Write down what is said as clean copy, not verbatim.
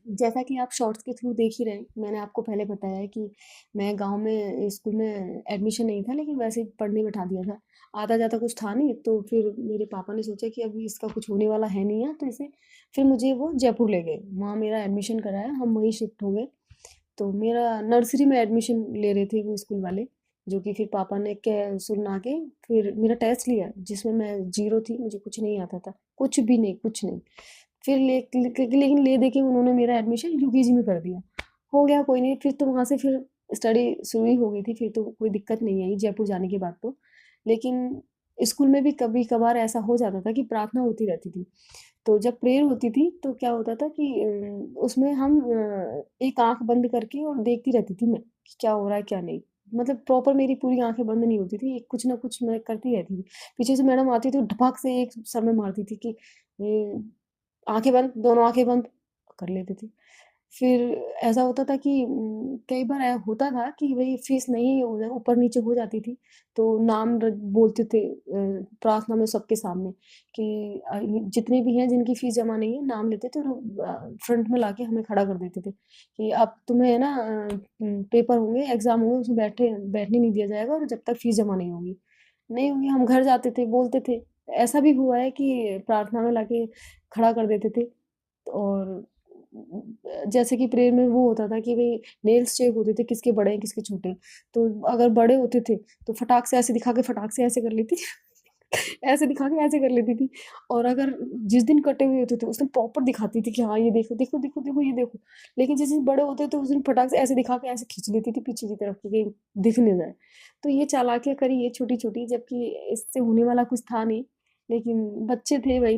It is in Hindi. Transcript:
जैसा कि आप शॉर्ट्स के थ्रू देख ही रहे हैं, मैंने आपको पहले बताया है कि मैं गाँव में स्कूल में एडमिशन नहीं था, लेकिन वैसे ही पढ़ने बैठा दिया था। आता-जाता कुछ था नहीं, तो फिर मेरे पापा ने सोचा कि अभी इसका कुछ होने वाला है नहीं है, तो इसे फिर मुझे वो जयपुर ले गए। वहाँ मेरा एडमिशन कराया, हम वहीं शिफ्ट हो गए। तो मेरा नर्सरी में एडमिशन ले रहे थे वो स्कूल वाले, जो कि फिर पापा ने कह सुना के फिर मेरा टेस्ट लिया, जिसमें मैं 0 थी, मुझे कुछ नहीं आता था, कुछ भी नहीं, कुछ नहीं। फिर लेकिन ले दे के उन्होंने मेरा एडमिशन यूकेजी में कर दिया। हो गया कोई नहीं, फिर तो वहाँ से फिर स्टडी शुरू ही हो गई थी, फिर तो कोई दिक्कत नहीं आई जयपुर जाने के बाद तो। लेकिन स्कूल में भी कभी-कभार ऐसा हो जाता था कि प्रार्थना होती रहती थी। तो जब प्रेयर होती थी तो क्या होता था कि उसमें हम एक आँख बंद करके और देखती रहती थी मैं, कि क्या हो रहा है क्या नहीं। मतलब प्रॉपर मेरी पूरी आँखें बंद नहीं होती थी, कुछ ना कुछ मैं करती रहती थी। पीछे से मैडम आती थी, धपाक से एक सर में मारती थी कि आँखें बंद, दोनों आँखें बंद, कर लेते थे। फिर ऐसा होता था कि कई बार होता था कि भई फीस नहीं हो जाए ऊपर-नीचे हो जाती थी, तो नाम बोलते थे प्रार्थना में सबके सामने कि जितने भी हैं जिनकी फीस जमा नहीं है, नाम लेते थे और फ्रंट में लाके हमें खड़ा कर देते थे कि अब तुम्हें है ना पेपर होंगे, एग्ज़ाम होंगे, उसमें बैठने नहीं दिया जाएगा और जब तक फीस जमा नहीं होगी। नहीं होगी, हम घर जाते थे, बोलते थे। ऐसा भी हुआ है कि प्रार्थना में लाके खड़ा कर देते थे और जैसे कि प्रेयर में वो होता था कि भई नेल्स चेक होते थे, किसके बड़े हैं, किसके छोटे हैं। तो अगर बड़े होते थे, तो फटाक से ऐसे दिखा के फटाक से ऐसे कर लेती थी। ऐसे दिखा के ऐसे कर लेती थी और अगर जिस दिन कटे हुए होते थे, उस दिन प्रॉपर दिखाती थी कि हाँ, ये देखो, देखो, देखो, देखो, ये देखो। लेकिन जिस दिन बड़े होते थे, उस दिन फटाक से ऐसे दिखा के ऐसे खींच लेती थी पीछे की तरफ कि कहीं दिख ना जाए। तो ये चालाकियाँ करी ये छोटी-छोटी, जबकि इससे होने वाला कुछ था नहीं, लेकिन बच्चे थे भई,